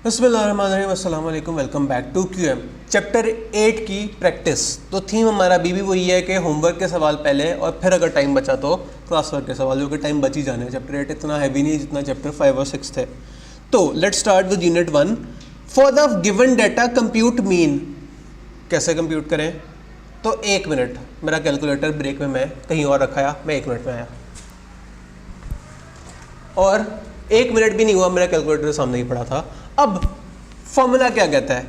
बिस्मिल्लाहिर्रहमानिर्रहीम, अस्सलाम वालेकुम, welcome back to QM chapter 8 की प्रैक्टिस। तो थीम हमारा अभी भी वही है कि होमवर्क के सवाल पहले और फिर अगर टाइम बचा तो क्लास वर्क के सवाल, जो कि टाइम बच ही जाने हैं। चैप्टर 8 इतना हैवी नहीं जितना चैप्टर 5 और 6 थे। तो let's start with unit 1। For the given data compute mean. कैसे कंप्यूट करें? तो 1 मिनट, मेरा कैलकुलेटर ब्रेक में मैं कहीं और रखाया, मैं 1 मिनट में आया और 1 मिनट भी नहीं हुआ मेरा कैलकुलेटर सामने ही पड़ा था। अब फॉर्मूला क्या कहता है?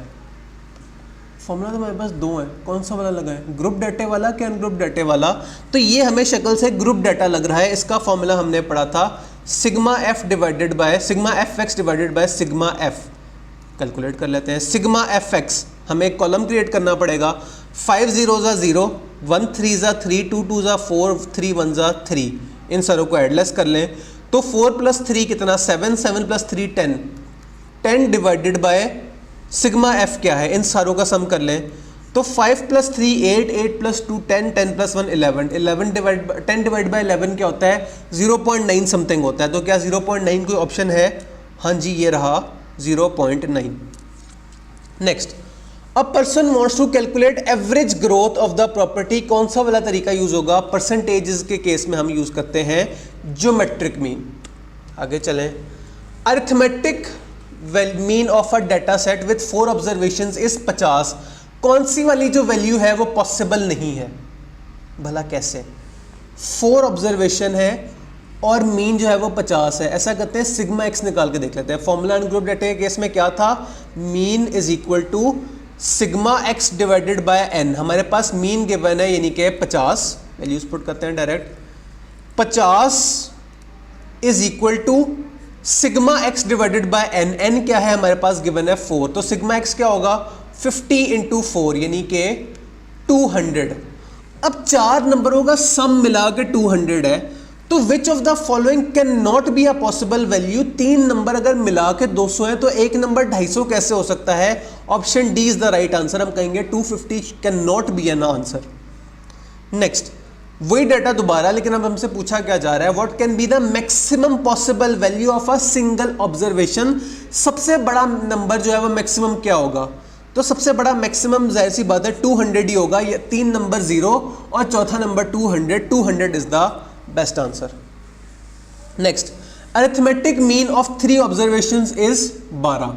फॉर्मूला तो हमारे पास दो है, कौन सा वाला लगा है, ग्रुप डाटे वाला कि अनग्रुप डाटे वाला? तो ये हमें शक्ल से ग्रुप डाटा लग रहा है। इसका फॉर्मूला हमने पढ़ा था sigma F divided by sigma F x divided by sigma F. Calculate कर लेते हैं। सिग्मा एफ एक्स हमें एक कॉलम क्रिएट करना पड़ेगा। 5 0 ज़ा 0, 1 3 ज़ा 3, 2 2 ज़ा 4, 3 1 ज़ा 3। इन सारों को एडलेस कर लें तो 4 + 3 कितना, 7, 7 + 3 10, 10 डिवाइडेड बाय सिग्मा एफ क्या है, इन सारों का सम कर लें तो 5 + 3 8, 8 + 2 10, 10 + 1 11, 10 डिवाइड बाय 11 क्या होता है, 0.9 समथिंग होता है। तो क्या 0.9 कोई ऑप्शन है? हाँ जी, ये रहा 0.9। Next, a person wants to calculate average growth of the property. कौन सा वाला तरीका यूज होगा? परसेंटेजेस के केस में हम यूज करते हैं ज्योमेट्रिक मीन। आगे चलें। Arithmetic mean of a data set with 4 observations is 50। कौन सी वाली जो वैल्यू है वो पॉसिबल नहीं है? भला कैसे? 4 ऑब्जर्वेशन है और मीन जो है वो 50 है। ऐसा करते हैं, सिग्मा एक्स निकाल के देख लेते हैं। फॉर्मूला इन ग्रुप डाटा के केस में क्या था? Mean is equal to sigma X divided by N. हमारे पास मीन गिवन है यानी कि 50। वैल्यूज पुट करते हैं direct. 50 is equal to sigma X divided by N. N क्या है हमारे पास? गिवन है 4। तो सिग्मा एक्स क्या होगा? 50 × 4 यानी कि 200। अब 4 नंबरों का सम मिला के 200 है। तो which of the following can not be a possible value? 3 number अगर मिला के 200 है तो एक नंबर 250 कैसे हो सकता है? Option D is the right answer. हम कहेंगे 250 can not B an answer. Next, वही डाटा दोबारा, लेकिन अब हमसे पूछा क्या जा रहा है, what can be the maximum possible value of a single observation. सबसे बड़ा नंबर जो है वो मैक्सिमम क्या होगा? तो सबसे बड़ा मैक्सिमम जाहिर सी बात है 200 ही होगा। ये 3 नंबर 0 और चौथा number 200। 200 is the best answer. Next, arithmetic mean of 3 observations is 12।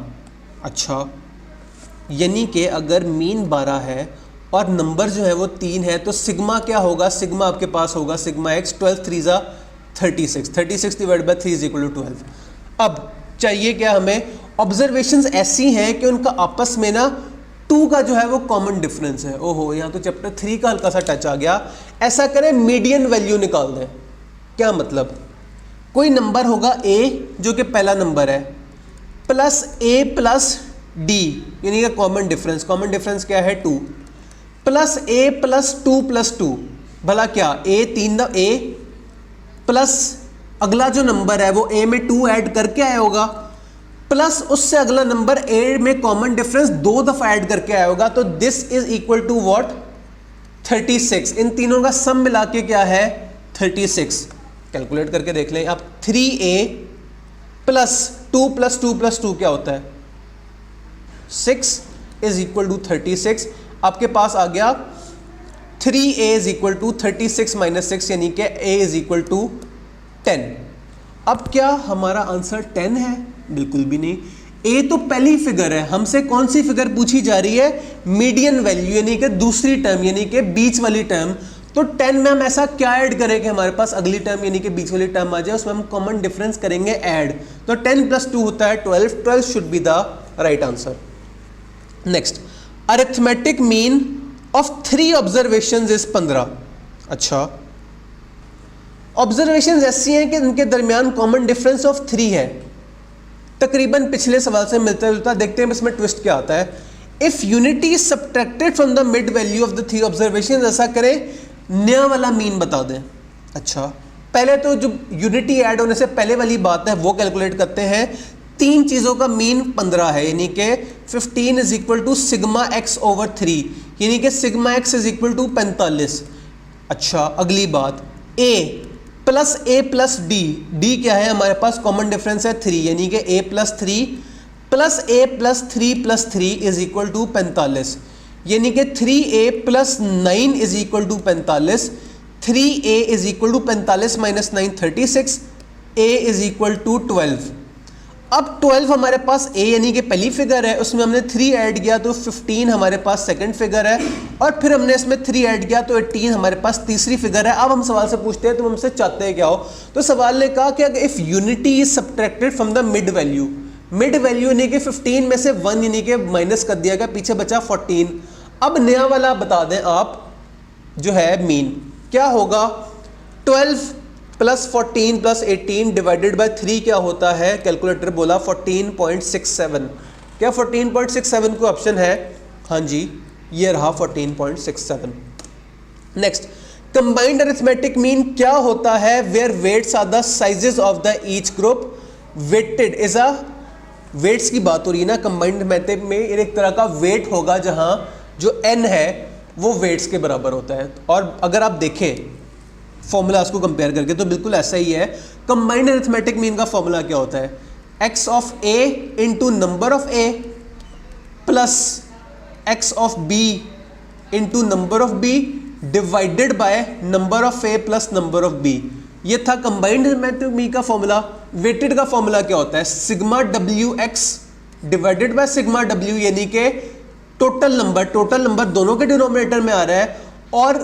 अच्छा, यानी कि अगर मीन 12 है और नंबर जो है वो 3 है तो सिग्मा क्या होगा? सिग्मा आपके पास होगा सिग्मा एक्स 12 3 ज़ा 36, 36 डिवाइड बाय 3 = 12। अब चाहिए क्या हमें? ऑब्जर्वेशंस ऐसी हैं कि उनका आपस में ना 2 का जो है वो कॉमन डिफरेंस है। ओहो, यहाँ तो चैप्टर 3 का हल्का सा टच आ गया। ऐसा करें, मीडियन वैल्यू निकाल दें। क्या मतलब? कोई नंबर होगा a जो कि पहला नंबर है, प्लस a प्लस d यानी कि कॉमन डिफरेंस। कॉमन डिफरेंस क्या है? 2 प्लस a प्लस 2 प्लस 2। भला क्या? a 3 a प्लस अगला जो नंबर है वो a में 2 ऐड करके आया होगा, प्लस उससे अगला नंबर a में कॉमन डिफरेंस 2 दफा ऐड करके आया होगा। तो this is equal to what? 36। इन तीनों का सम मिला के क्या है? 36। कैलकुलेट करके देख लें आप। 3a प्लस 2 प्लस 2 प्लस 2 क्या होता है? 6 इज इक्वल टू 36। आपके पास आ गया 3a इज इक्वल टू 36 - 6 यानी कि a इज इक्वल टू 10। अब क्या हमारा आंसर 10 है? बिल्कुल भी नहीं। a तो पहली फिगर है, हमसे कौन सी फिगर पूछी जा रही है? मीडियन वैल्यू यानी कि दूसरी टर्म यानी कि बीच वाली टर्म। तो 10 में हम ऐसा क्या ऐड करें कि हमारे पास अगली टर्म यानी कि बीच वाली टर्म आ जाए, उसमें हम कॉमन डिफरेंस करेंगे ऐड। तो 10 + 2 होता है 12। 12 should be the right answer. Next, arithmetic mean of 3 observations is 15। अच्छा, ऑब्जर्वेशंस ऐसी हैं कि इनके दरमियान कॉमन डिफरेंस ऑफ 3 है। तकरीबन पिछले सवाल से मिलता जुलता। देखते हैं इसमें ट्विस्ट क्या आता है। If unity is subtracted from the mid value of the 3 observations. ऐसा करें, नया वाला मीन बता दें। अच्छा, पहले तो जो यूनिटी ऐड होने से पहले वाली बात है वो कैलकुलेट करते हैं। 3 चीज़ों का मीन 15 है यानी कि 15 is equal to sigma X over 3 यानी कि sigma X is equal to 45। अच्छा, अगली बात, a plus a plus d। d क्या है हमारे पास? कॉमन डिफरेंस है 3 यानी कि a plus 3 plus A plus 3 is equal to 45, यानी कि 3a plus 9 is equal to 45, 3a is equal to 45 minus 9 36, a is equal to 12। अब 12 हमारे पास a यानी कि पहली फिगर है, उसमें हमने 3 ऐड किया तो 15 हमारे पास सेकंड फिगर है, और फिर हमने इसमें 3 ऐड किया तो 18 हमारे पास तीसरी फिगर है। अब हम सवाल से पूछते हैं तुम हमसे चाहते हैं क्या हो, तो सवाल ने कहा कि if unity is subtracted from the mid value, mid value यानी कि 15 में से 1 यानी कि माइनस कर दिया गया, पीछे बचा 14। अब नया वाला बता दें आप जो है मीन क्या होगा, 12 प्लस 14 प्लस 18 डिवाइडेड बाय 3 क्या होता है, कैलकुलेटर बोला 14.67। क्या 14.67 को ऑप्शन है, हाँ जी ये रहा 14.67। नेक्स्ट, कंबाइंड अरिथमेटिक मीन क्या होता है, where weights are the sizes of the each group, weighted is a, weights की बात हो रही है ना कंबाइंड मेथड में, एक तरह का वेट होगा जहां जो n है वो वेट्स के बराबर होता है। और अगर आप देखें फॉर्मूला उसको कंपेयर करके तो बिल्कुल ऐसा ही है। कंबाइंड अरिथमेटिक मीन का फॉर्मूला क्या होता है, x of a into number of a plus x of b into number of b divided by number of a plus number of b। ये था कंबाइंड अरिथमेटिक मीन का formula. Weighted का formula क्या होता है, sigma wx divided by sigma w, यानी कि total number दोनों के डिनोमिनेटर में आ रहा है, और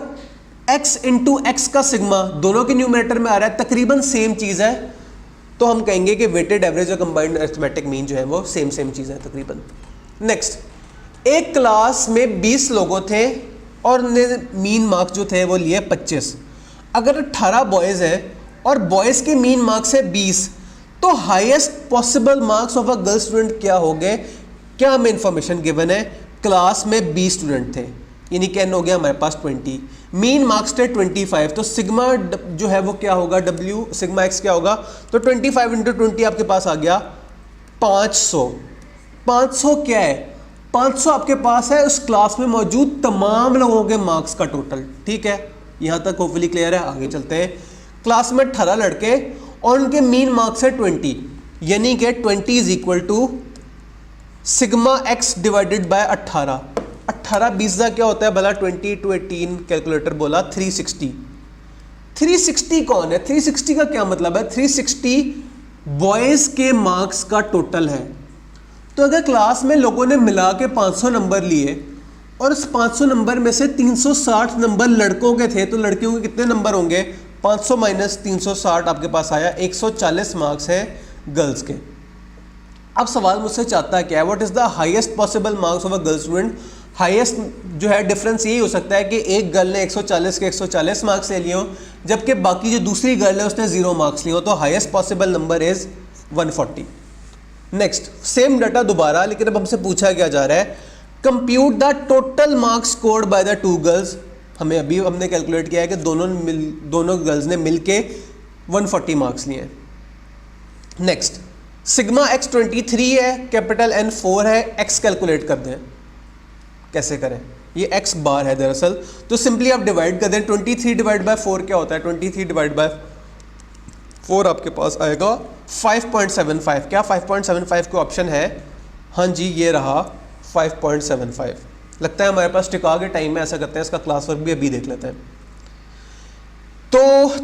x इंटू एक्स का सिग्मा दोनों के न्यूमरेटर में आ रहा है, तकरीबन सेम चीज़ है, तो हम कहेंगे कि वेटेड एवरेज और कंबाइंड अरिथमेटिक मीन जो है वो सेम चीज़ है तकरीबन। नेक्स्ट, एक क्लास में 20 लोगों थे और मीन मार्क्स जो थे वो लिए 25। अगर 18 बॉयज़ हैं और बॉयज़ के मीन मार्क्स है 20, तो highest possible marks of a girl student क्या हो गए, क्या हमें इंफॉर्मेशन गिवन है, क्लास में 20 स्टूडेंट थे यानी कि n हो गया हमारे पास 20, मीन मार्क्स थे 25, तो सिग्मा जो है वो क्या होगा, w सिग्मा x क्या होगा, तो 25 इंटू 20 आपके पास आ गया 500। 500 क्या है, 500 आपके पास है उस क्लास में मौजूद तमाम लोगों के मार्क्स का टोटल। ठीक है, यहाँ तक होपफुली क्लियर है। आगे चलते हैं। क्लास में 18 लड़के और उनके मीन मार्क्स है 20, यानी कि 20 is equal to sigma x divided by 18। 18 20 का क्या होता है भला, 20 टू 18 कैलकुलेटर बोला 360। 360 कौन है, 360 का क्या मतलब है, 360 बॉयज़ के मार्क्स का टोटल है। तो अगर क्लास में लोगों ने मिला के 500 नंबर लिए और उस 500 नंबर में से 360 नंबर लड़कों के थे, तो लड़कियों के कितने नंबर होंगे, 500 माइनस 360 आपके पास आया 140 मार्क्स है गर्ल्स के। अब सवाल मुझसे चाहता है क्या है, what is the highest possible marks of a girl student. Highest जो है डिफरेंस यही हो सकता है कि एक गर्ल ने 140 के 140 मार्क्स ले लिए हो, जबकि बाकी जो दूसरी गर्ल है उसने 0 मार्क्स लिए हो, तो highest possible number is 140। Next, same data दोबारा, लेकिन अब हमसे पूछा क्या जा रहा है, compute the total marks scored by the two girls. हमें अभी हमने कैलकुलेट किया है कि दोनों गर्ल्स ने मिल के 140 मार्क्स लिए हैं। नेक्स्ट, सिग्मा x 23 है, कैपिटल N 4 है, x कैलकुलेट कर दें, कैसे करें, ये x बार है दरअसल, तो सिंपली आप डिवाइड कर दें। 23 डिवाइड बाय 4 क्या होता है, 23 डिवाइड बाय 4 आपके पास आएगा 5.75। क्या 5.75 का ऑप्शन है, हाँ जी ये रहा 5.75। लगता है हमारे पास टिका के टाइम में, ऐसा करते हैं इसका क्लास वर्क भी अभी देख लेते हैं। तो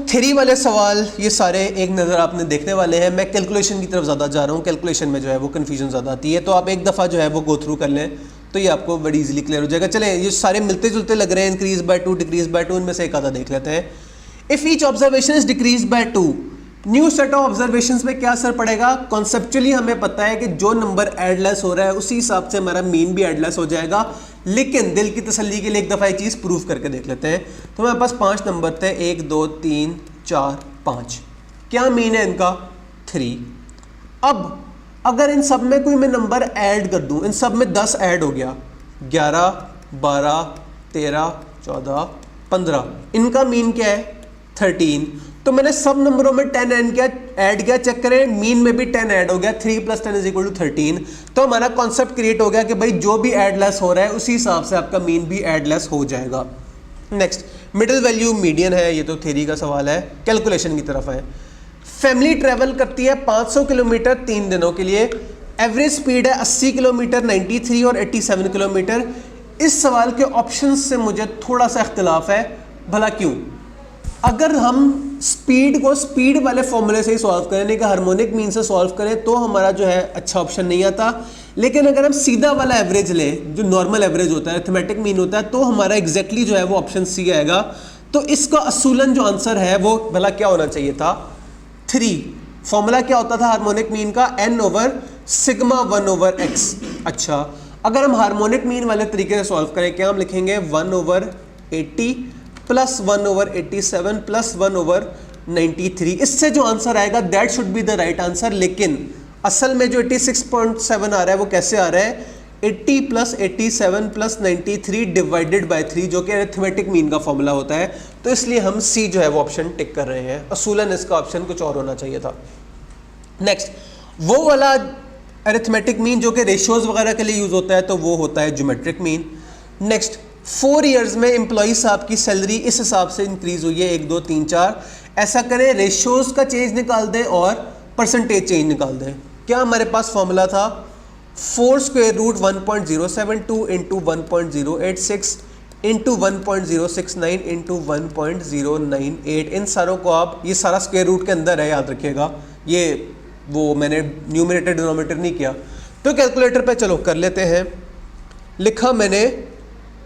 थ्योरी वाले सवाल ये सारे एक नज़र आपने देखने वाले हैं। मैं कैलकुलेशन की तरफ ज़्यादा जा रहा हूँ, कैलकुलेशन में जो है वो कन्फ्यूजन ज़्यादा आती है, तो आप एक दफ़ा जो है वो गो थ्रू कर लें तो ये आपको बड़ी इजीली क्लियर हो जाएगा। चलें, ये सारे मिलते जुलते लग रहे हैं, इंक्रीज बाय 2 डिक्रीज बाय 2, इनमें से एक आधा देख लेते हैं। If each observation is decrease by 2, new set of observations पे क्या असर पड़ेगा। कॉन्सेप्चुअली हमें पता है कि जो नंबर एडलेस हो रहा है उसी हिसाब से हमारा मीन भी एडलेस हो जाएगा, लेकिन दिल की तसल्ली के लिए एक दफ़ा ये चीज़ प्रूव करके देख लेते हैं। तो हमारे पास 5 नंबर थे, 1 2 3 4 5, क्या मीन है इनका 3। अब अगर इन सब में कोई मैं नंबर ऐड कर दूं, इन सब में 10 ऐड हो गया, 11 12 13 14 15, इनका मीन क्या है 13। तो मैंने सब नंबरों में 10 ऐड किया, चेक करें मीन में भी 10 ऐड हो गया, 3 + 10 = 13। तो हमारा कॉन्सेप्ट क्रिएट हो गया कि भाई जो भी एडलेस हो रहा है उसी हिसाब से आपका मीन भी एडलेस हो जाएगा। नेक्स्ट, मिडिल वैल्यू मीडियन है, ये तो थ्योरी का सवाल है, कैलकुलेशन की तरफ है। फैमिली ट्रैवल करती है 500 किलोमीटर 3 दिनों के लिए, एवरेज स्पीड है 80 किलोमीटर, 93 और 87 किलोमीटर। इस सवाल के ऑप्शंस से मुझे थोड़ा सा इख्तिलाफ है, भला क्यों? अगर हम स्पीड को स्पीड वाले फॉर्मूले से ही सॉल्व करें कि हार्मोनिक मीन से सॉल्व करें तो हमारा जो है अच्छा ऑप्शन नहीं आता। लेकिन अगर हम सीधा वाला एवरेज लें, जो नॉर्मल एवरेज होता है, अरिथमेटिक मीन होता है, तो हमारा एग्जैक्टली जो है वो ऑप्शन सी आएगा। तो इसका असूलन जो आंसर है वो भला क्या होना चाहिए था? 3। फॉर्मूला क्या होता था हार्मोनिक मीन का? n over sigma 1 over x। अच्छा, अगर हम हार्मोनिक मीन वाले तरीके से सॉल्व करें, क्या हम लिखेंगे? 1 over 80 plus 1 over 87 plus 1 over 93। इससे जो आंसर आएगा that should be the right answer. लेकिन असल में जो 86.7 आ रहा है वो कैसे आ रहा है? 80 प्लस 87 प्लस 93 डिवाइडेड बाय 3, जो कि अरिथमेटिक मीन का फॉर्मूला होता है। तो इसलिए हम सी जो है वो ऑप्शन टिक कर रहे हैं। असूलन इसका ऑप्शन कुछ और होना चाहिए था। नेक्स्ट, वो वाला अरिथमेटिक मीन जो कि रेशियोज वगैरह के लिए यूज होता है, तो वो होता है ज्योमेट्रिक मीन। नेक्स्ट, 4 ईयर्स में एम्प्लॉई साहब की सैलरी इस हिसाब से इंक्रीज हुई है 1 2 3 4। ऐसा करें, रेशियोज का चेंज निकाल दें और परसेंटेज चेंज निकाल दें। क्या हमारे पास फॉर्मूला था? 4 square root 1.072 into 1.086 into 1.069 into 1.098। इन सारों को आप, ये सारा स्क्वायर रूट के अंदर है, याद रखिएगा, ये वो मैंने न्यूमरेटर डिनोमिनेटर नहीं किया। तो कैलकुलेटर पे चलो कर लेते हैं। लिखा मैंने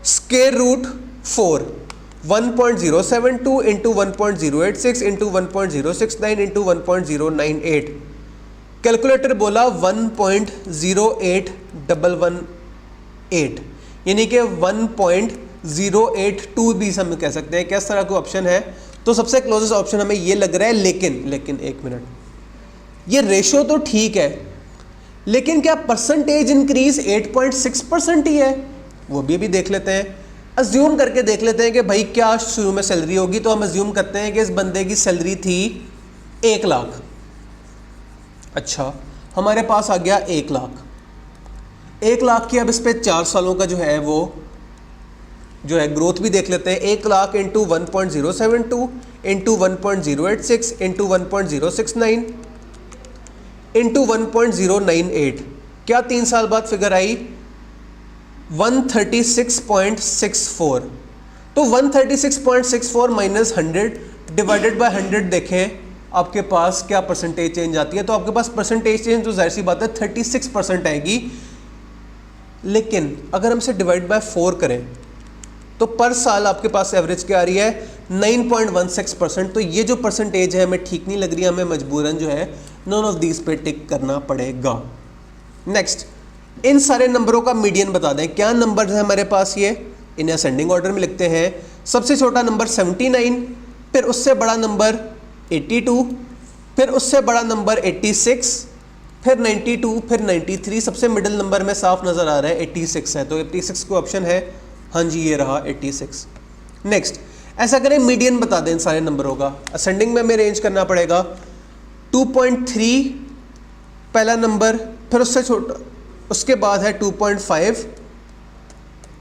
square root 4 1.072 into 1.086 into 1.069 into 1.098। Calculator बोला 1.08118, यानी कि 1.082 भी हम कह सकते हैं। किस तरह का ऑप्शन है? तो सबसे क्लोजेस्ट ऑप्शन हमें ये लग रहा है। लेकिन एक मिनट, ये रेशो तो ठीक है, लेकिन क्या परसेंटेज इंक्रीज 8.6% ही है? वो भी देख लेते हैं। अज्यूम करके देख लेते हैं कि भाई क्या शुरू में सैलरी होगी। तो हम अज्यूम करते हैं कि इस बंदे की सैलरी थी 1 लाख। अच्छा, हमारे पास आ गया 1 लाख। 1 लाख की अब इस पे 4 सालों का जो है वो जो है ग्रोथ भी देख लेते हैं। 1 lakh into 1.072 into 1.086 into 1.069 into 1.098। क्या 3 साल बाद फिगर आई? 136.64। तो 136.64 माइनस 100 डिवाइडेड बाय 100 देखें आपके पास क्या परसेंटेज चेंज आती है। तो आपके पास परसेंटेज चेंज तो जाहिर सी बात है 36% आएगी। लेकिन अगर हम इसे डिवाइड बाय 4 करें तो पर साल आपके पास एवरेज क्या आ रही है? 9.16%। तो ये जो परसेंटेज है हमें ठीक नहीं लग रही है, हमें मजबूरन जो है नॉन ऑफ दीज पे टिक करना पड़ेगा। नेक्स्ट, इन सारे नंबरों का मीडियन बता दें। क्या नंबर है हमारे पास? ये इन्हें असेंडिंग ऑर्डर में लिखते हैं। सबसे छोटा नंबर 79, फिर उससे बड़ा नंबर 82, फिर उससे बड़ा नंबर 86, फिर 92, फिर 93। सबसे मिडिल नंबर में साफ नज़र आ रहा है 86 है, तो 86 को ऑप्शन है। हाँ जी, ये रहा 86। नेक्स्ट, ऐसा करें मीडियन बता दें इन सारे नंबरों का। असेंडिंग में हमें अरेंज करना पड़ेगा। 2.3 पहला नंबर, फिर उससे छोटा, उसके बाद है 2.5,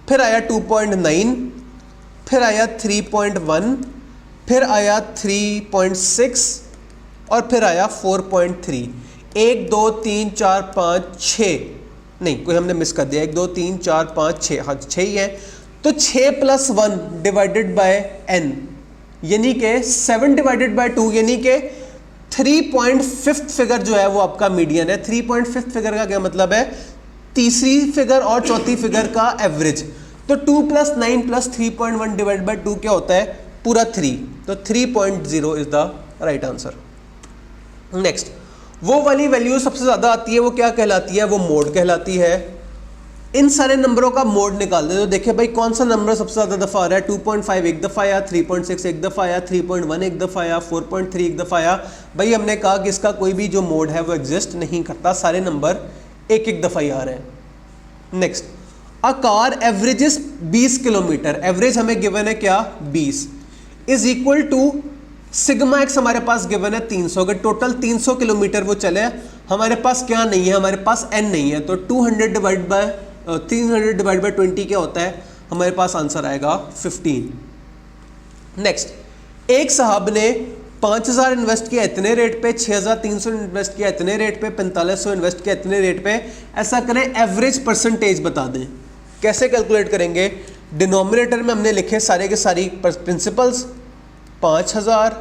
फिर आया 2.9, फिर आया 3.1, फिर आया 3.6 और फिर आया 4.3। 1 2 3 4 5 6, नहीं कोई हमने मिस कर दिया। 1 2 3 4 5 6, हाँ 6 ही है। तो 6 प्लस 1 डिवाइडेड बाय n, यानी कि 7 डिवाइडेड बाय 2, यानी कि 3.5 फिगर जो है वो आपका मीडियन है। 3.5 फिगर का क्या मतलब है? तीसरी फिगर और चौथी फिगर का एवरेज। तो 2 प्लस 9 प्लस 3.1 डिवाइड बाय 2 क्या होता है? पूरा 3। तो 3.0 is the right answer. Next, वो वाली वैल्यू सबसे ज़्यादा आती है, वो क्या कहलाती है? वो मोड कहलाती है। इन सारे नंबरों का मोड निकाल दे। तो देखिए भाई कौन सा नंबर सबसे ज़्यादा दफ़ा आ रहा है? 2.5 एक दफ़ा आया, 3.6 एक दफ़ा आया, 3.1 एक दफ़ा आया, 4.3 एक दफ़ा आया। भाई हमने कहा कि इसका कोई भी जो मोड है वो एग्जिस्ट नहीं करता, सारे नंबर एक एक दफ़ा ही आ रहे हैं। Next, a car averages 20 kilometre, average हमें गिवन है क्या? 20, is equal to sigma X हमारे पास गिवन है 300। अगर टोटल 300 किलोमीटर वो चले, हमारे पास क्या नहीं है? हमारे पास n नहीं है। तो 300 डिवाइड बाय 20 क्या होता है? हमारे पास आंसर आएगा 15। नेक्स्ट, एक साहब ने 5000 इन्वेस्ट किया इतने रेट पे, 6300 इन्वेस्ट किया इतने रेट पे, 4500 इन्वेस्ट किया इतने रेट पे, ऐसा करें एवरेज परसेंटेज बता दें। कैसे कैलकुलेट करेंगे? डिनोमिनेटर में हमने लिखे सारे के सारी प्रिंसिपल्स, 5000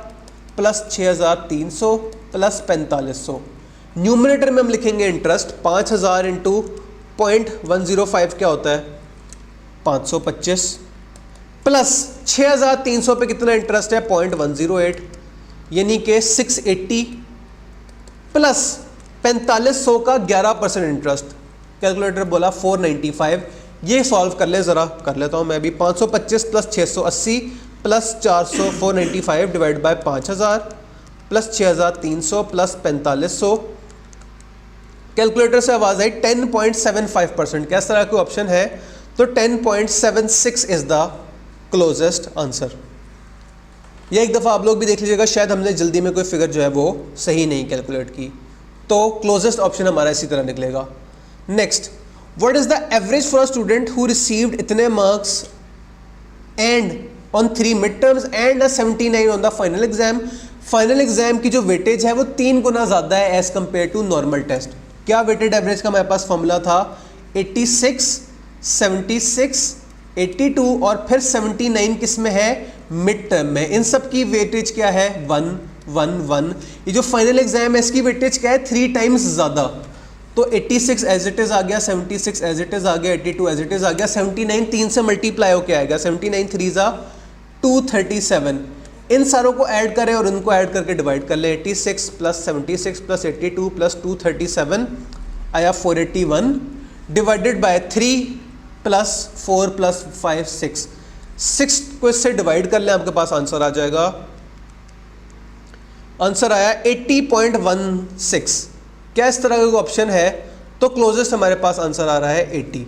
प्लस 6300 प्लस 4500। न्यूमिनेटर में हम लिखेंगे इंटरेस्ट, 5000 इंटू 0.105 क्या होता है 525, प्लस 6300 पे कितना इंटरेस्ट है 0.108 यानी कि 680, प्लस 4500 का 11% इंटरेस्ट, कैलकुलेटर बोला 495। ये सॉल्व कर ले, ज़रा कर लेता हूँ मैं भी। 525 plus 680 plus 400 495 divide by 5000 plus 6300 plus 4500। Calculator से आवाज़ आई 10.75%। क्या इस तरह का ऑप्शन है? तो 10.76 इज़ द क्लोजेस्ट आंसर। ये एक दफ़ा आप लोग भी देख लीजिएगा, शायद हमने जल्दी में कोई फिगर जो है वो सही नहीं कैलकुलेट की, तो क्लोजेस्ट ऑप्शन हमारा इसी तरह निकलेगा। Next, what is the average for a student who received इतने marks and on 3 mid terms and 79 on the final exam. Final exam की जो वेटेज है वो 3 गुना ज़्यादा है as compare to normal test. क्या वेटेड एवरेज का हमारे पास फॉर्मूला था? 86, 76, 82 और फिर 79 किस में है? मिड टर्म में। इन सब की वेटेज क्या है? 1, 1, 1। ये जो फाइनल एग्जाम है इसकी वेटेज क्या है? 3 टाइम्स ज़्यादा। तो 86 एज इट इज़ आ गया, 76 एज इट इज़ आ गया, 82 एज इट इज़ आ गया, 79 3 से मल्टीप्लाई होकर आएगा, 79 3 ज़ा 237। इन सारों को ऐड करें और उनको ऐड करके डिवाइड कर लें। 86 प्लस 76 प्लस 82 प्लस 237 आया 481 डिवाइडेड बाय 3 प्लस 4 प्लस 5 6 को इससे डिवाइड कर लें, आपके पास आंसर आ जाएगा। आंसर आया 80.16। क्या इस तरह का ऑप्शन है? तो क्लोजेस्ट हमारे पास आंसर आ रहा है 80।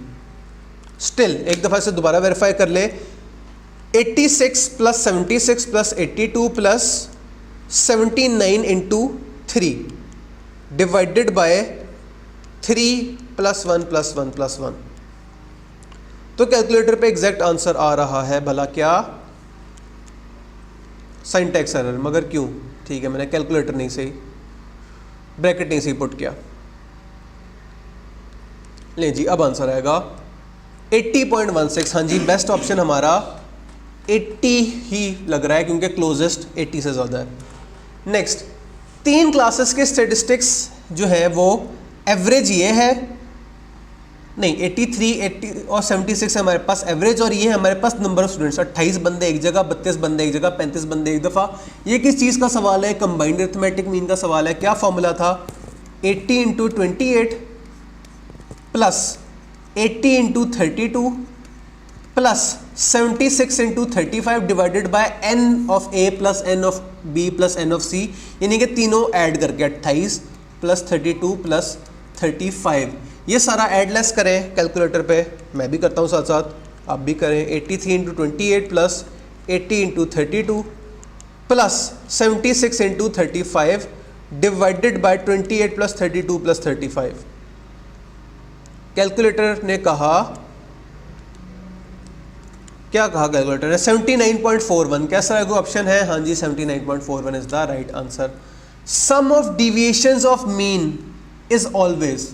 स्टिल एक दफ़ा से दोबारा वेरीफाई कर ले। 86 plus 76 plus 82 plus 79 into 3 divided by 3 plus 1 plus 1 plus 1। तो कैलकुलेटर पे एग्जैक्ट आंसर आ रहा है। भला क्या? सिंटैक्स एरर, मगर क्यों? ठीक है, मैंने कैलकुलेटर नहीं सही, ब्रैकेट नहीं सही पुट किया। ले जी, अब आंसर आएगा 80.16। हाँ जी, बेस्ट ऑप्शन हमारा 80 ही लग रहा है क्योंकि क्लोजेस्ट 80 से ज़्यादा है। नेक्स्ट, 3 क्लासेस के स्टेटिस्टिक्स जो है वो एवरेज ये है, नहीं 83, 80 और 76 है हमारे पास एवरेज, और ये है हमारे पास नंबर ऑफ स्टूडेंट्स। 28 बंदे एक जगह, 32 बंदे एक जगह, 35 बंदे एक दफ़ा। ये किस चीज़ का सवाल है? कंबाइंड अरिथमेटिक मीन का सवाल है। क्या फॉर्मूला था? 80 into 28 plus 80 into 32 plus 76 into 35 divided by n of a plus n of b plus n of c, यानी कि तीनों ऐड करके 28 प्लस 32 प्लस 35। ये सारा एडलेस करें कैलकुलेटर पे, मैं भी करता हूँ साथ साथ, आप भी करें। 83 into 28 plus 80 into 32 plus 76 into 35 divided by 28 plus 32 plus 35। Calculator ने कहा, क्या कहा कैलकुलेटर ने? 79.41। कैसा है? कोई ऑप्शन है? हाँ जी, 79.41 is the right answer. Sum of deviations of mean is always,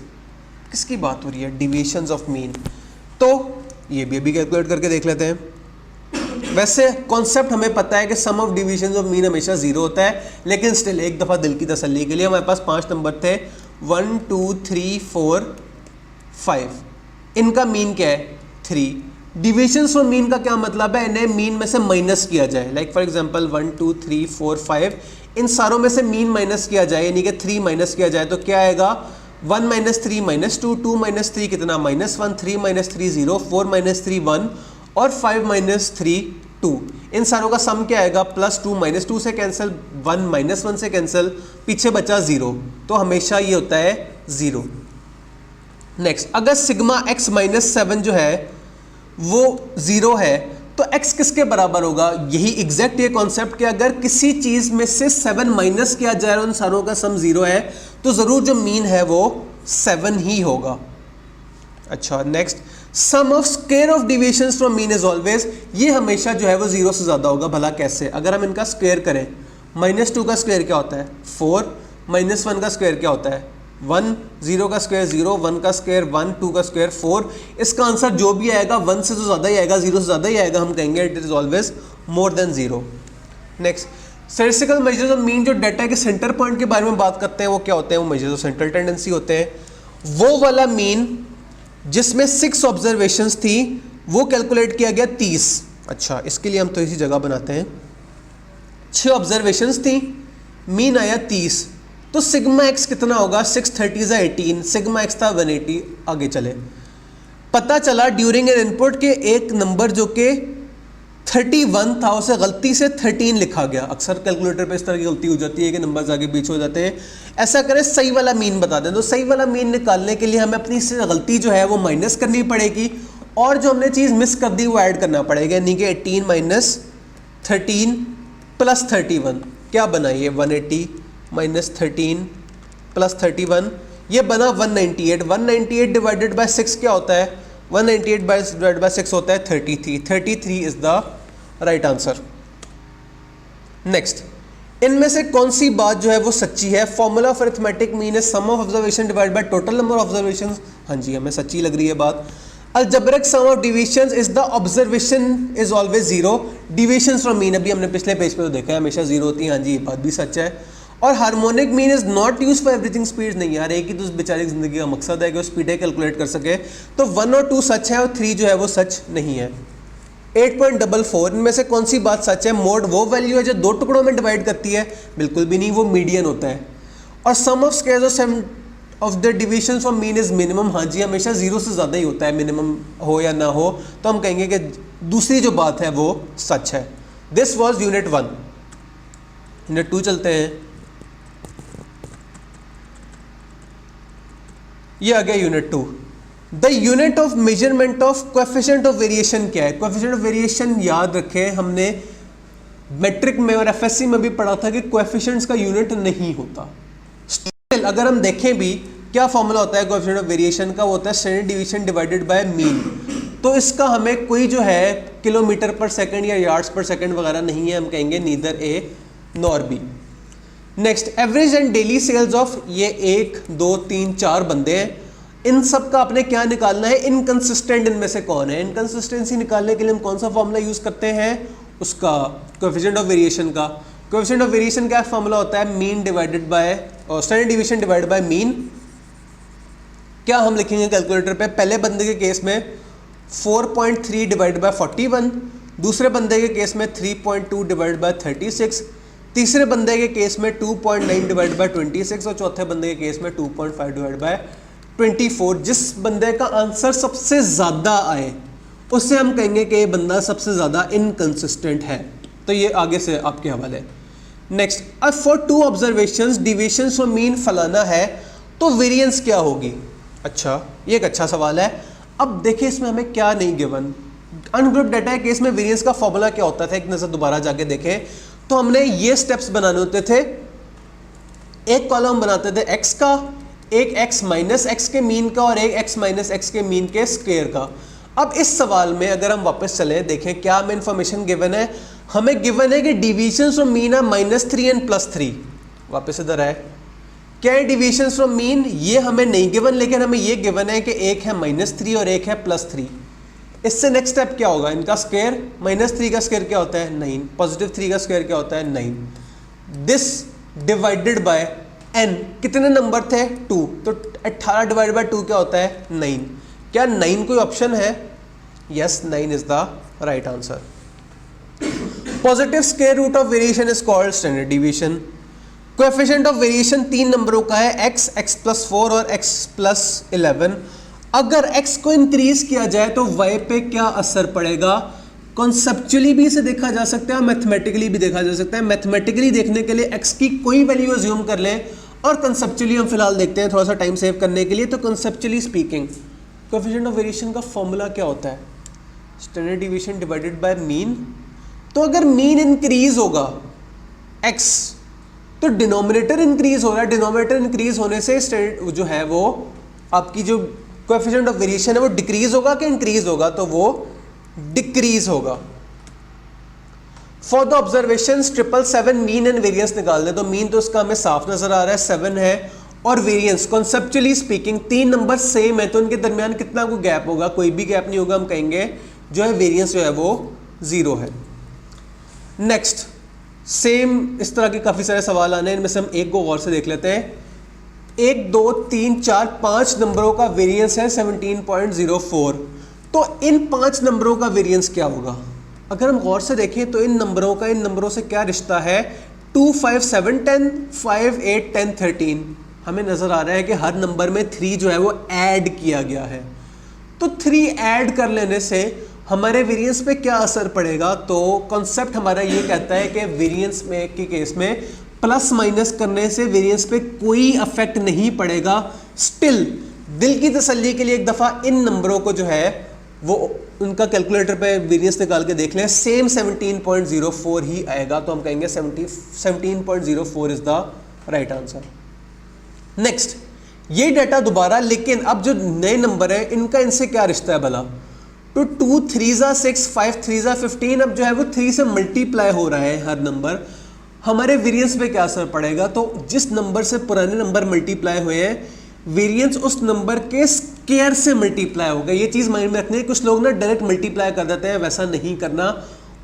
किसकी बात हो रही है? Deviations of mean. तो ये भी अभी कैलकुलेट करके देख लेते हैं। वैसे कॉन्सेप्ट हमें पता है कि सम ऑफ डिविएशंस ऑफ मीन हमेशा 0 होता है, लेकिन स्टिल एक दफ़ा दिल की तसल्ली के लिए हमारे पास 5 नंबर थे, 1 2 3 4 5। इनका मीन क्या है? 3। डिविएशंस फ्रॉम मीन का क्या मतलब है? इन्हें मीन में से माइनस किया जाए। लाइक फॉर एग्जांपल 1 2 3 4 5, इन सारों में से मीन माइनस किया जाए, यानी कि 3 माइनस किया जाए, तो क्या आएगा? 1 माइनस 3 माइनस 2, 2 माइनस 3 कितना? -1, 3 माइनस 3 0, 4 माइनस 3 1 और 5 माइनस 3 2। इन सारों का सम क्या आएगा? +2 -2 से कैंसिल, 1 -1 से कैंसिल, पीछे बचा 0, तो हमेशा ये होता है 0। नेक्स्ट, अगर सिग्मा x माइनस 7 जो है वो 0 है तो x किसके बराबर होगा? यही एग्जैक्ट ये कॉन्सेप्ट कि अगर किसी चीज़ में से 7 माइनस किया जाए और उन सारों का सम 0 है तो ज़रूर जो मीन है वो 7 ही होगा। अच्छा, next, sum of square of deviations from mean is always, ये हमेशा जो है वो 0 से ज़्यादा होगा। भला कैसे? अगर हम इनका स्क्वायर करें, -2 का स्क्वायर क्या होता है 4, -1 का स्क्वायर क्या होता है 1, 0 का स्क्वायर 0, 1 का स्क्वायर 1, 2 का स्क्वायर 4। इसका आंसर जो भी आएगा 1 से तो ज़्यादा ही आएगा, 0 से ज़्यादा ही आएगा, हम कहेंगे it is always more than 0। Next, statistical measures of mean, जो डाटा के सेंटर पॉइंट के बारे में बात करते हैं वो क्या होते हैं, वो मेजर्स ऑफ सेंट्रल टेंडेंसी होते हैं। वो वाला मीन जिसमें 6 ऑब्जर्वेशंस थी वो कैलकुलेट किया गया 30। अच्छा, इसके लिए हम तो इसी जगह बनाते हैं, 6 ऑब्जर्वेशंस थी, मीन आया 30, तो सिग्मा एक्स कितना होगा, 6 30 18, सिग्मा एक्स था 180। आगे चले, पता चला ड्यूरिंग एन इनपुट के एक नंबर जो कि 31 था उसे गलती से 13 लिखा गया। अक्सर कैलकुलेटर पे इस तरह की गलती हो जाती है कि नंबर्स आगे पीछे हो जाते हैं। ऐसा करें, सही वाला मीन बता दें, तो सही वाला मीन निकालने के लिए हमें अपनी से गलती जो है वो माइनस करनी पड़ेगी और जो हमने चीज़ मिस कर दी वो ऐड करना पड़ेगा, यानी कि 18 माइनस 13 प्लस 31 क्या बना, ये 180 माइनस 13 प्लस 31, ये बना 198। 198 डिवाइडेड बाय 6 क्या होता है, 198 डिवाइडेड बाय 6 होता है 33। 33 is the right answer. Next, इनमें से कौन सी बात जो है वो सच्ची है, formula for arithmetic mean is sum of observation divided by total number of observations. हाँ जी, हमें सच्ची लग रही है बात। Algebraic sum of divisions is the observation is always 0, divisions from mean, अभी हमने पिछले पेज पे तो देखा है हमेशा 0 होती है। हाँ जी, ये बात भी सच है। और harmonic mean is not use for everything, speed नहीं यार, एक ही तो उस बेचारे की जिंदगी का मकसद है कि वो स्पीडें कैलकुलेट कर सके, तो 1 और 2 सच है और 3 जो है वो सच नहीं है। 8.44, इनमें से कौन सी बात सच है, मोड वो वैल्यू है जो 2 टुकड़ों में डिवाइड करती है, बिल्कुल भी नहीं, वो मीडियन होता है। और sum of squares of the division from mean is minimum, हाँ जी, हमेशा 0 से ज़्यादा ही होता है, मिनिमम हो या ना हो, तो हम कहेंगे कि दूसरी जो बात है वो सच है। This was unit 1। यूनिट 2 चलते हैं, ये आ गया unit 2। The unit of measurement of coefficient of variation क्या है। कोएफिशिएंट ऑफ वेरिएशन याद रखें, हमने मैट्रिक में और एफएससी में भी पढ़ा था कि कोएफिशिएंट्स का यूनिट नहीं होता। स्टिल अगर हम देखें भी क्या फॉर्मूला होता है कोएफिशिएंट ऑफ वेरिएशन का, वो होता है standard division divided by mean. तो इसका हमें कोई जो है किलोमीटर पर सेकंड या यार्ड्स पर सेकंड वगैरह नहीं है, हम कहेंगे neither A nor B. Next, average and daily sales of, ये 1 2 3 4 बंदे हैं, इन सब का आपने क्या निकालना है, इनकंसिस्टेंट इनमें से कौन है। इनकंसिस्टेंसी निकालने के लिए हम कौन सा फॉर्मूला यूज करते हैं, उसका कोएफिशिएंट ऑफ वेरिएशन का। कोएफिशिएंट ऑफ वेरिएशन का फॉर्मूला होता है मीन डिवाइडेड बाय और standard division divided by mean. क्या हम लिखेंगे कैलकुलेटर पे, पहले बंदे के केस में 4.3 डिवाइडेड बाय 41, दूसरे बंदे के केस में 3.2 डिवाइडेड बाय 36, तीसरे बंदे के केस में 2.9 डिवाइड बाय 26 और चौथे बंदे के केस में 2.5 डिवाइड बाय 24। जिस बंदे का आंसर सबसे ज़्यादा आए उससे हम कहेंगे कि ये बंदा सबसे ज़्यादा इनकंसिस्टेंट है। तो ये आगे से आपके हवाले। नेक्स्ट, अब for 2 observations deviations from mean फलाना है, तो वेरिएंस क्या होगी। अच्छा, ये एक अच्छा सवाल है। अब देखिए इसमें हमें क्या नहीं गिवन, अनग्रुप डाटा के केस में वेरिएंस का फॉर्मूला क्या होता था, एक नज़र दोबारा जाके देखें तो हमने ये स्टेप्स बनाने होते थे। एक कॉलम बनाते थे x का, एक x माइनस एक्स के मीन का और एक x माइनस एक्स के मीन के स्क्वायर का। अब इस सवाल में अगर हम वापस चले देखें क्या हमें इन्फॉर्मेशन गिवन है, हमें गिवन है कि डिविजन फ्रॉम मीन है -3 एंड +3। वापस इधर आए, क्या है डिविजन फ्रॉम मीन, ये हमें नहीं गिवन, लेकिन हमें ये गिवन है कि एक है -3 और एक है +3। इससे नेक्स्ट स्टेप क्या होगा, इनका स्क्वायर, -3 का स्क्वायर क्या होता है 9, +3 का स्क्वायर क्या होता है 9। दिस डिवाइडेड बाय n, कितने नंबर थे 2, तो 18 डिवाइडेड बाय 2 क्या होता है 9। क्या 9 कोई ऑप्शन है, yes 9 is the right answer. Positive square root of variation is called standard division. Coefficient of variation 3 नंबरों का है, x, x+4 और x+11। अगर x को इंक्रीज किया जाए तो y पे क्या असर पड़ेगा। कॉन्सेप्चुअली भी इसे देखा जा सकता है, मैथमेटिकली भी देखा जा सकता है। मैथमेटिकली देखने के लिए x की कोई वैल्यू अज्यूम कर लें और कंसेप्चुअली हम फिलहाल देखते हैं थोड़ा सा टाइम सेव करने के लिए। तो conceptually speaking coefficient of variation का फॉर्मूला क्या होता है, standard division divided by mean. तो अगर मीन इंक्रीज होगा x तो डिनोमिनेटर इंक्रीज हो रहा है, डिनोमिनेटर इंक्रीज होने से जो है वो आपकी जो कोएफिशिएंट ऑफ वेरिएशन है वो डिक्रीज होगा कि इंक्रीज होगा, तो वो डिक्रीज होगा। For the observation 777 mean and variance निकाल दें, तो मीन तो इसका हमें साफ नजर आ रहा है 7 है, और variance conceptually speaking 3 number same है, तो इनके दरमियान कितना कोई गैप होगा, कोई भी गैप नहीं होगा, हम कहेंगे जो है वेरियंस जो है वो 0 है। नेक्स्ट सेम इस तरह के काफ़ी सारे सवाल आने हैं, इनमें से हम एक को गौर से देख लेते हैं। 1 2 3 4 5 नंबरों का वेरियंस है 17.04, तो इन 5 नंबरों का वेरियंस क्या होगा? अगर हम गौर से देखें तो इन नंबरों से क्या रिश्ता है, 2 5 7 10 5 8 10 13, हमें नजर आ रहा है कि हर नंबर में 3 जो है वो ऐड किया गया है, तो 3 ऐड कर लेने से हमारे वेरिएंस पे क्या असर पड़ेगा? तो कॉन्सेप्ट हमारा ये कहता है कि वेरिएंस में के केस में प्लस माइनस करने से वेरिएंस पे कोई अफेक्ट नहीं पड़ेगा। स्टिल दिल की तसल्ली के लिए एक दफ़ा इन नंबरों को जो है वो उनका कैलकुलेटर पे वेरिएंस निकाल के देख लें, सेम 17.04 ही आएगा, तो हम कहेंगे 17.04 is the right answer. Next ये डाटा दोबारा, लेकिन अब जो नए नंबर है इनका इनसे क्या रिश्ता है भला? तो 2 3 6 5 3 15, अब जो है वो 3 से मल्टीप्लाई हो रहा है हर नंबर, हमारे वेरिएंस पे क्या असर पड़ेगा? तो जिस नंबर से पुराने नंबर मल्टीप्लाई हुए हैं, वेरिएंस उस नंबर के स्क्वायर से मल्टीप्लाई होगा। ये चीज़ माइंड में रखनी है, कुछ लोग ना डायरेक्ट मल्टीप्लाई कर देते हैं, वैसा नहीं करना,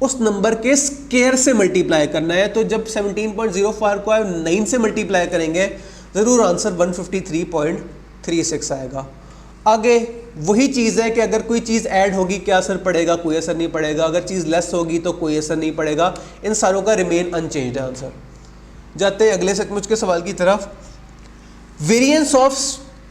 उस नंबर के स्क्वायर से मल्टीप्लाई करना है। तो जब 17.04 को 9 से मल्टीप्लाई करेंगे ज़रूर आंसर 153.36 आएगा। आगे वही चीज़ है कि अगर कोई चीज़ ऐड होगी क्या असर पड़ेगा? कोई असर नहीं पड़ेगा। अगर चीज़ लेस होगी तो कोई असर नहीं पड़ेगा। इन सारों का रिमेन अनचेंज्ड है आंसर। जाते हैं अगले सचमुच के सवाल की तरफ। Variance of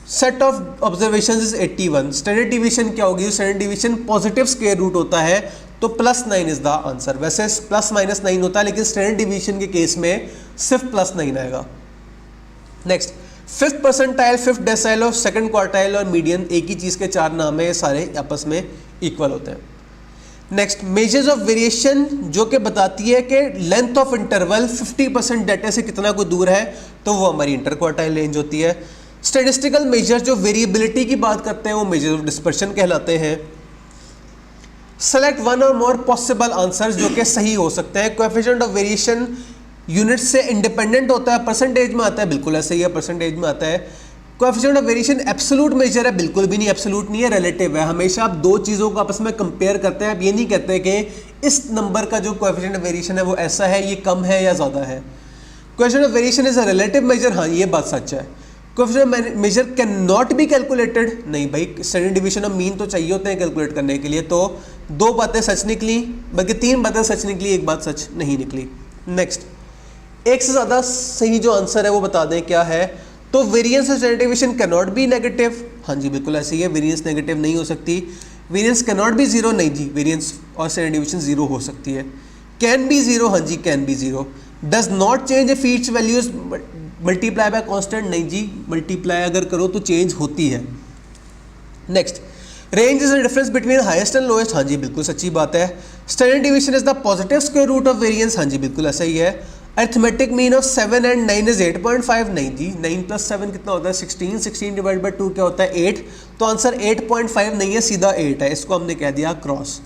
set of observations is 81। Standard division क्या होगी? Standard division positive square root होता है, तो +9 इज द आंसर। वैसे +-9 होता है, लेकिन स्टैंडर्ड डिवीजन के केस में सिर्फ +9 आएगा। Next 5th percentile, 5th decyl और 2nd क्वार्टाइल और मीडियन एक ही चीज़ के 4 नाम है, ये सारे आपस में इक्वल होते हैं। नेक्स्ट मेजर्स ऑफ वेरिएशन, जो कि बताती है कि लेंथ ऑफ इंटरवल 50% डाटा से कितना को दूर है, तो वो हमारी इंटर क्वार्टाइल रेंज होती है। स्टैटिस्टिकल मेजर्स जो वेरिएबिलिटी की बात करते हैं वो मेजर ऑफ डिस्पर्शन कहलाते हैं। सेलेक्ट वन और मोर पॉसिबल आंसर्स जो कि सही हो सकते हैं। कोएफिशिएंट ऑफ वेरिएशन यूनिट से इंडिपेंडेंट होता है, परसेंटेज में आता है, बिल्कुल ऐसे ही है, परसेंटेज में आता है। Coefficient of variation absolute major है, बिल्कुल भी नहीं, एब्सोल्यूट नहीं है, रिलेटिव है। हमेशा आप दो चीज़ों को आपस में कंपेयर करते हैं, आप ये नहीं कहते कि इस नंबर का जो कोएफिशिएंट ऑफ वेरिएशन है वो ऐसा है, ये कम है या ज़्यादा है। Coefficient of variation is a relative measure, हाँ ये बात सच है। Coefficient of measure can not be calculated, नहीं भाई, स्टैंडर्ड डिवीजन ऑफ मीन तो चाहिए होते हैं कैलकुलेट करने के लिए। तो 2 बातें सच निकली, बल्कि 3 बातें सच निकली, एक बात सच नहीं निकली। नेक्स्ट एक से ज़्यादा सही जो आंसर है वो बता दें क्या है। तो variance of standard division can not B negative, हाँ जी बिल्कुल ऐसे ही है, वेरिएंस नेगेटिव नहीं हो सकती। वेरिएंस कैन नॉट बी 0, नहीं जी, वेरिएंस और स्टैंडर्ड डिवीजन 0 हो सकती है। कैन बी 0, हाँ जी can be 0। Does not change if each values multiply by constant, नहीं जी, मल्टीप्लाई अगर करो तो चेंज होती है। Next range is the difference between highest and lowest, हाँ जी बिल्कुल सच्ची बात है। Standard division is the positive square root of variance, हाँ जी बिल्कुल ऐसा ही है। Arithmetic mean of 7 and 9 is 8.5, नहीं जी, 9 + 7 कितना होता है 16, 16 डिवाइड बाई 2 क्या होता है 8, तो आंसर 8.5 नहीं है, सीधा 8 है, इसको हमने कह दिया क्रॉस।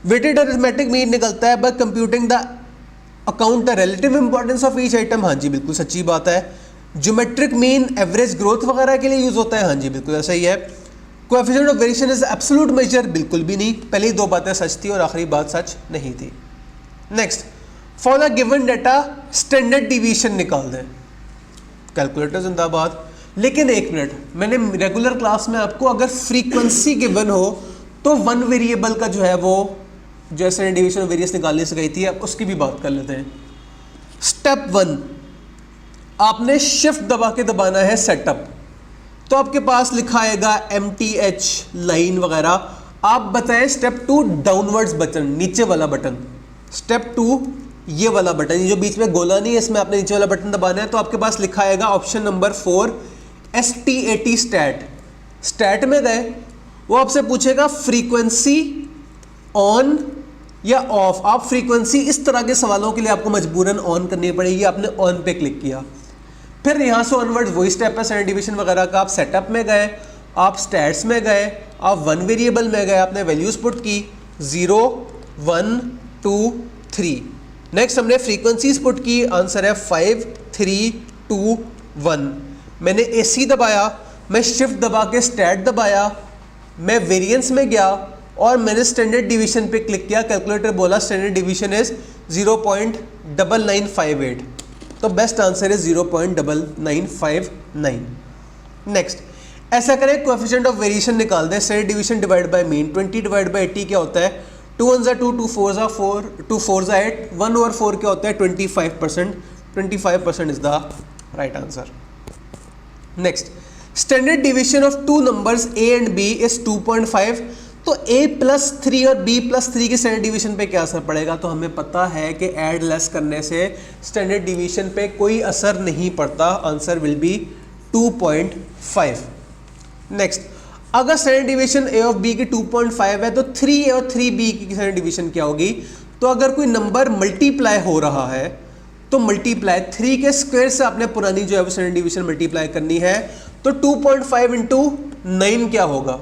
वेटेड अरिथमेटिक मीन निकलता है by computing the account the relative importance of each item, हाँ जी बिल्कुल सच्ची बात है। ज्योमेट्रिक मीन एवरेज ग्रोथ वगैरह के लिए यूज होता है, हाँ जी बिल्कुल ऐसा ही है। Coefficient of variation is absolute major, बिल्कुल भी नहीं, पहली 2 बातें सच थी और आखिरी बात सच नहीं थी। Next for the given data standard division निकाल दें, कैलकुलेटर जिंदाबाद। लेकिन एक मिनट, मैंने रेगुलर क्लास में आपको अगर फ्रीक्वेंसी गिवन हो तो 1 वेरिएबल का जो है वो जो स्टैंडर्ड डिवीजन वेरिएंस निकालने से गई थी, अब उसकी भी बात कर लेते हैं। स्टेप 1 आपने शिफ्ट दबा के दबाना है सेटअप, तो आपके पास लिखा आएगा MTH लाइन वगैरह। आप बताएं स्टेप 2 डाउनवर्ड्स बटन, नीचे वाला बटन। स्टेप 2 ये वाला बटन, ये जो बीच में गोला नहीं है, इसमें आपने नीचे वाला बटन दबाना है। तो आपके पास लिखा आएगा option number 4 STAT stat. Stat में गए, वो आपसे पूछेगा फ्रीक्वेंसी ऑन या ऑफ। आप फ्रीक्वेंसी, इस तरह के सवालों के लिए आपको मजबूरन ऑन करनी पड़ेगी, आपने ऑन पे क्लिक किया। फिर यहाँ से ऑनवर्ड्स वही स्टेप है स्टैंडर्ड डिवीजन वगैरह का। आप सेटअप में गए, आप स्टैट्स में गए, आप 1 वेरिएबल में गए, आपने वैल्यूज पुट की 0 1 2 3। नेक्स्ट हमने फ्रीक्वेंसीज पुट की, आंसर है 5 3 2 1। मैंने AC दबाया, मैं शिफ्ट दबा के स्टैट दबाया, मैं वेरिएंस में गया और मैंने स्टैंडर्ड डिवीजन पे क्लिक किया। कैलकुलेटर बोला स्टैंडर्ड डिवीजन इज 0.9958, तो बेस्ट आंसर इज 0.9959। नेक्स्ट ऐसा करें, कोएफिशिएंट ऑफ वेरिएशन निकाल दें। Standard division divide by mean, 20 divide by 80 क्या होता है? 2 1 2, 2 4 4, 2 4 8, 1/4 क्या होता है? 25%। 25% is the right answer. Next, standard division of two numbers A and B is 2.5। तो A+3 और B+3 के स्टैंडर्ड डिवीजन पे क्या असर पड़ेगा? तो हमें पता है कि ऐड लेस करने से स्टैंडर्ड डिवीजन पे कोई असर नहीं पड़ता। Answer will be 2.5। नेक्स्ट, अगर standard division A of B की 2.5 है तो 3A और 3B की स्टैंडर्ड डिवीजन क्या होगी? तो अगर कोई नंबर मल्टीप्लाई हो रहा है तो मल्टीप्लाई 3 के स्क्वायर से आपने पुरानी जो है वो स्टैंडर्ड डिवीजन मल्टीप्लाई करनी है। तो 2.5 इंटू 9 क्या होगा?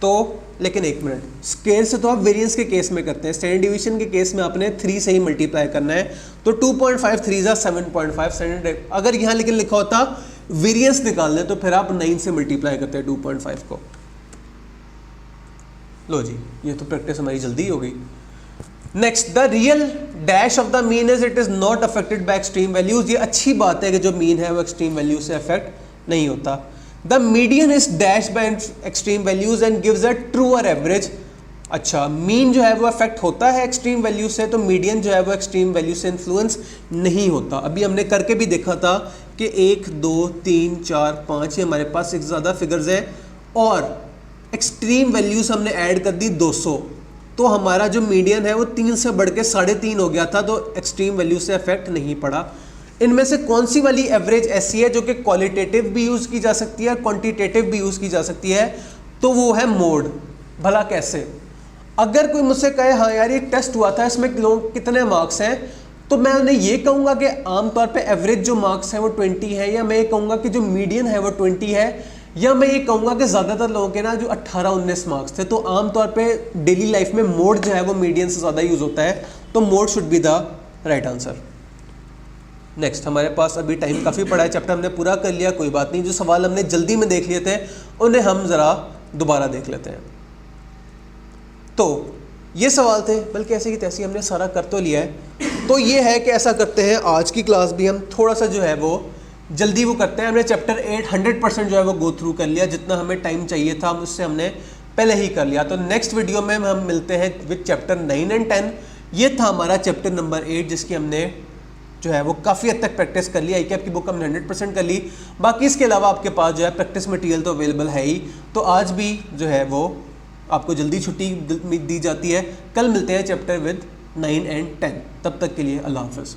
तो लेकिन एक मिनट, स्क्वायर से तो आप वेरिएंस के केस में करते हैं, स्टैंडर्ड डिवीजन के केस में आपने 3 से ही मल्टीप्लाई करना है। तो 2.5 3 जा 7.5 स्टैंडर्ड। अगर यहाँ लेकिन लिखा होता वेरिएंस निकाल लें तो फिर आप 9 से मल्टीप्लाई करते हैं 2.5 को। लो जी, ये तो प्रैक्टिस हमारी जल्दी हो गई। Next, the real dash of the mean is it is not affected by extreme values. ये अच्छी बात है कि जो मीन है वो एक्सट्रीम वैल्यू से अफेक्ट नहीं होता। The median is dash by extreme values and gives a truer average. अच्छा, मीन जो है वो अफेक्ट होता है एक्सट्रीम वैल्यू से, तो मीडियन जो है वो एक्सट्रीम वैल्यू से इन्फ्लुएंस नहीं होता। अभी हमने करके भी देखा था कि 1 2 3 4 5 ये हमारे पास एक ज़्यादा फिगर्स है और एक्सट्रीम वैल्यूज हमने ऐड कर दी 200, तो हमारा जो मीडियन है वो 3 से बढ़ के 3.5 हो गया था, तो एक्सट्रीम वैल्यू से अफेक्ट नहीं पड़ा। इनमें से कौन सी वाली एवरेज ऐसी है जो कि क्वालिटेटिव भी यूज़ की जा सकती है, क्वांटिटेटिव भी यूज़ की जा सकती है? तो वो है मोड। भला कैसे? अगर कोई मुझसे कहे हाँ यार ये टेस्ट हुआ था, इसमें लोग कितने मार्क्स हैं, तो मैं उन्हें ये कहूँगा कि आमतौर पे एवरेज जो मार्क्स हैं वो 20 है, या मैं ये कहूँगा कि जो मीडियन है वो 20 है, या मैं ये कहूँगा कि ज़्यादातर लोगों के ना जो 18-19 मार्क्स थे। तो आमतौर पे डेली लाइफ में मोड जो है वो मीडियन से ज़्यादा यूज़ होता है, तो mode should be the right answer. Next, हमारे पास अभी टाइम काफ़ी पड़ा है, चैप्टर हमने पूरा कर लिया, कोई बात नहीं। जो सवाल हमने जल्दी में देख लिए थे उन्हें हम ज़रा दोबारा देख लेते हैं। तो ये सवाल थे, बल्कि ऐसे की तैसे हमने सारा कर तो लिया है। तो ये है कि ऐसा करते हैं, आज की क्लास भी हम थोड़ा सा जो है वो जल्दी वो करते हैं। हमने चैप्टर 8 100% जो है वो गो थ्रू कर लिया, जितना हमें टाइम चाहिए था उससे हमने पहले ही कर लिया। तो नेक्स्ट वीडियो में हम मिलते हैं विद चैप्टर 9 एंड 10। ये था हमारा चैप्टर नंबर 8, जिसकी हमने जो है वो काफ़ी हद तक प्रैक्टिस कर ली। ICAP की बुक हमने 100% कर ली। बाकी इसके अलावा आपके पास जो है प्रैक्टिस मटेरियल तो अवेलेबल है ही। तो आज भी जो है वो आपको जल्दी छुट्टी दी जाती है। कल मिलते हैं चैप्टर विद 9 एंड 10। तब तक के लिए अल्लाह हाफ़िज़।